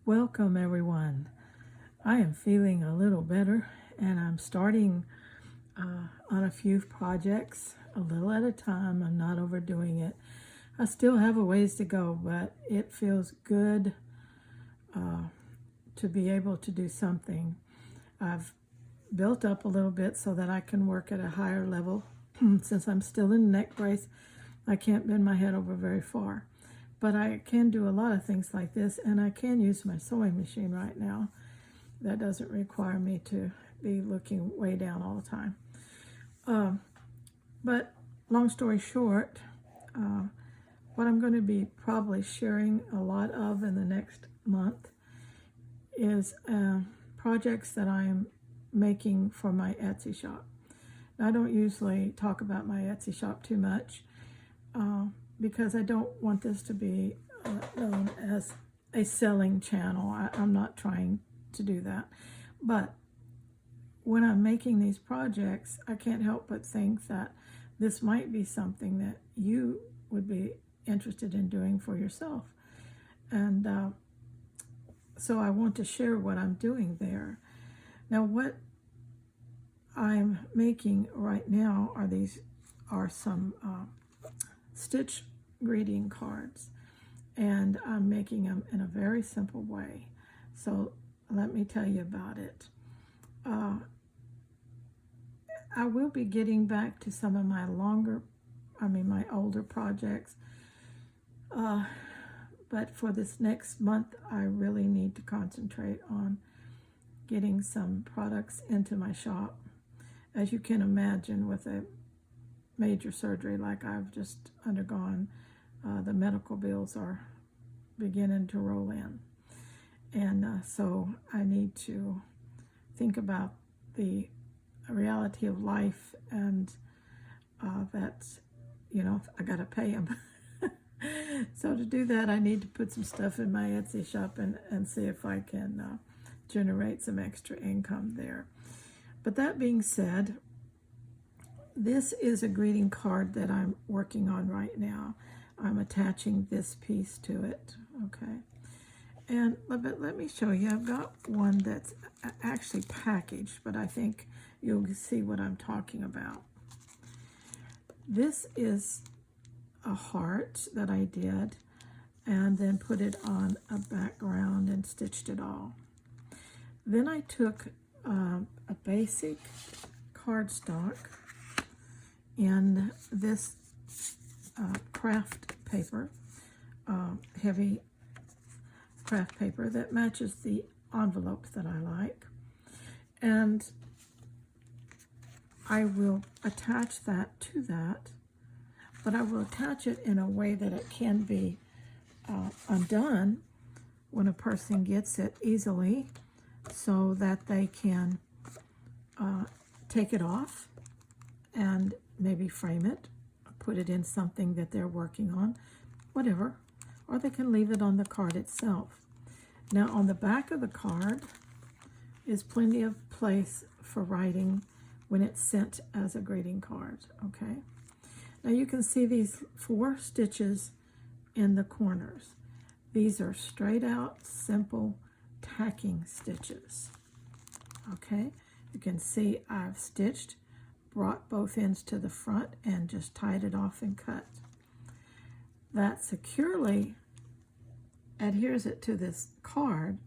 Welcome everyone. I am feeling a little better and I'm starting on a few projects a little at a time. I'm not overdoing it. I still have a ways to go, but it feels good to be able to do something. I've built up a little bit so that I can work at a higher level. Since I'm still in neck brace, I can't bend my head over very far. But I can do a lot of things like this, and I can use my sewing machine right now. That doesn't require me to be looking way down all the time. But long story short, what I'm going to be probably sharing a lot of in the next month is projects that I'm making for my Etsy shop. Now, I don't usually talk about my Etsy shop too much because I don't want this to be known as a selling channel. I'm not trying to do that. But when I'm making these projects, I can't help but think that this might be something that you would be interested in doing for yourself. And so I want to share what I'm doing there. Now, what I'm making right now are some stitch greeting cards, and I'm making them in a very simple way. So let me tell you about it. I will be getting back to some of my my older projects, but for this next month, I really need to concentrate on getting some products into my shop. As you can imagine, with a major surgery like I've just undergone, the medical bills are beginning to roll in. And so I need to think about the reality of life, and that, I got to pay them. So to do that, I need to put some stuff in my Etsy shop and see if I can generate some extra income there. But that being said, this is a greeting card that I'm working on right now. I'm attaching this piece to it, okay? And let me show you. I've got one that's actually packaged, but I think you'll see what I'm talking about. This is a heart that I did and then put it on a background and stitched it all. Then I took a basic cardstock in this craft paper, heavy craft paper that matches the envelopes that I like, and I will attach that to that, but I will attach it in a way that it can be undone when a person gets it easily, so that they can take it off and maybe frame it, put it in something that they're working on, whatever, or they can leave it on the card itself. Now, on the back of the card is plenty of place for writing when it's sent as a greeting card, okay? Now you can see these 4 stitches in the corners. These are straight out, simple tacking stitches, okay? You can see I've stitched, brought both ends to the front, and just tied it off and cut. That securely adheres it to this card,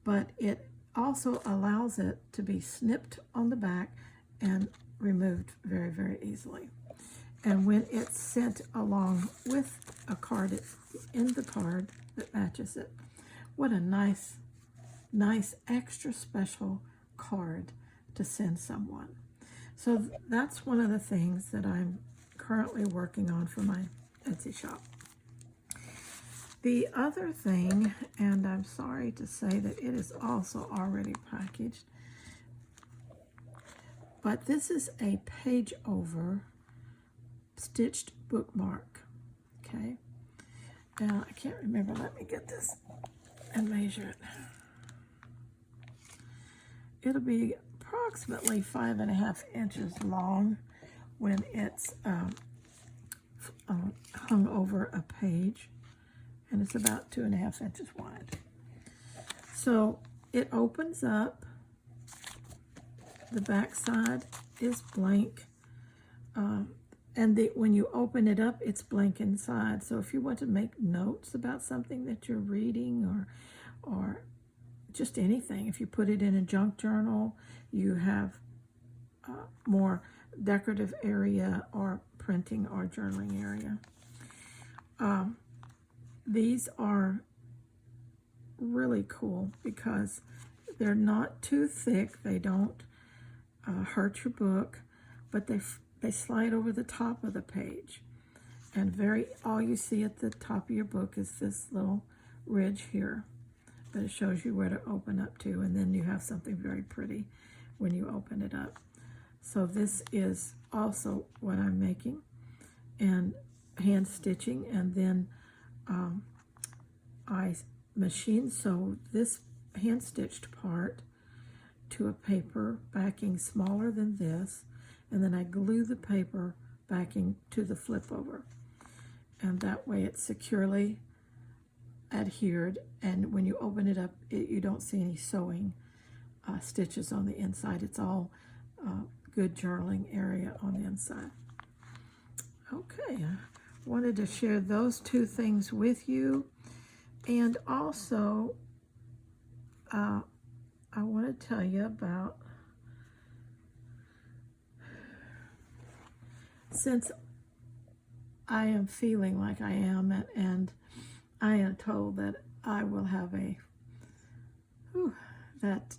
but it also allows it to be snipped on the back and removed very, very easily. And when it's sent along with a card in the card that matches it, what a nice extra special card to send someone. So that's one of the things that I'm currently working on for my Etsy shop. The other thing, and I'm sorry to say that it is also already packaged, but this is a page over stitched bookmark, okay? Now, I can't remember. Let me get this and measure it. It'll be approximately 5.5 inches long when it's hung over a page, and it's about 2.5 inches wide. So it opens up. The back side is blank. And when you open it up, it's blank inside. So if you want to make notes about something that you're reading or just anything, if you put it in a junk journal, you have more decorative area or printing or journaling area. These are really cool because they're not too thick. They don't hurt your book, but they slide over the top of the page. And all you see at the top of your book is this little ridge here. But it shows you where to open up to, and then you have something very pretty when you open it up. So this is also what I'm making, and hand stitching, and then I machine sew this hand stitched part to a paper backing smaller than this, and then I glue the paper backing to the flip over, and that way it's securely adhered, and when you open it up you don't see any sewing stitches on the inside. It's all good journaling area on the inside. Okay, I wanted to share those two things with you, and also I want to tell you about, since I am feeling like I am, and I am told that I will have that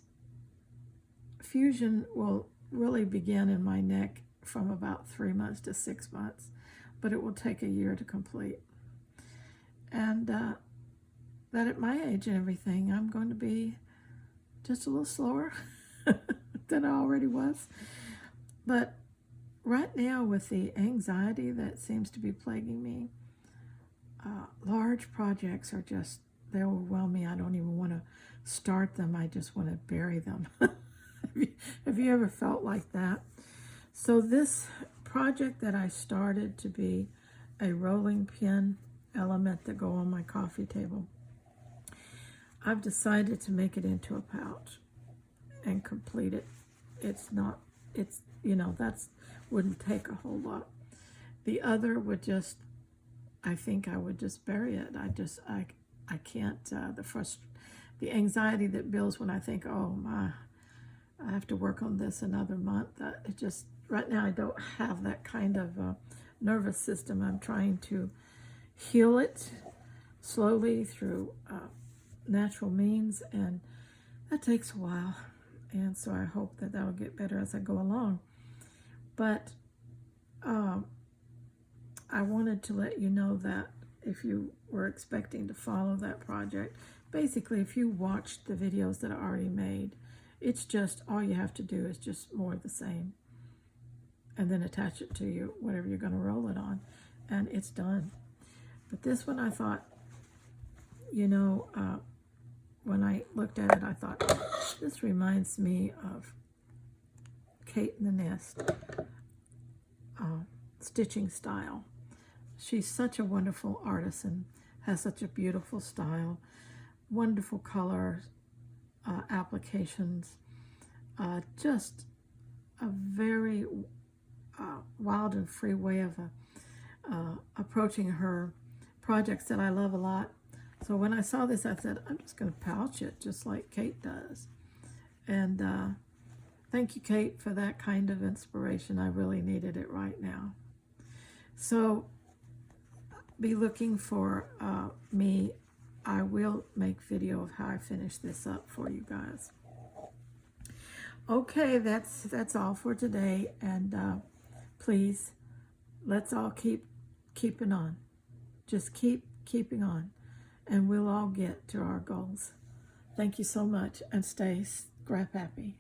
fusion will really begin in my neck from about 3 months to 6 months, but it will take a year to complete. And that at my age and everything, I'm going to be just a little slower than I already was. But right now, with the anxiety that seems to be plaguing me, large projects are just, they overwhelm me. I don't even want to start them. I just want to bury them. Have you ever felt like that? So this project that I started to be a rolling pin element that go on my coffee table, I've decided to make it into a pouch and complete it. That's wouldn't take a whole lot. The other would just, I think I would just bury it. I can't, the anxiety that builds when I think, oh my, I have to work on this another month. It just, right now I don't have that kind of nervous system. I'm trying to heal it slowly through natural means, and that takes a while. And so I hope that will get better as I go along. But I wanted to let you know that if you were expecting to follow that project, basically if you watched the videos that I already made, it's just, all you have to do is just more of the same, and then attach it to whatever you're going to roll it on, and it's done. But this one, I thought, when I looked at it, I thought, this reminds me of Kate in the Nest stitching style. She's such a wonderful artisan, has such a beautiful style, wonderful color applications, just a very wild and free way of approaching her projects that I love a lot. So when I saw this, I said, I'm just going to pouch it just like Kate does. And thank you, Kate, for that kind of inspiration. I really needed it right now. So be looking for me. I will make video of how I finish this up for you guys. Okay, that's all for today. And please, let's all keep keeping on. Just keep keeping on, and we'll all get to our goals. Thank you so much, and stay scrap happy.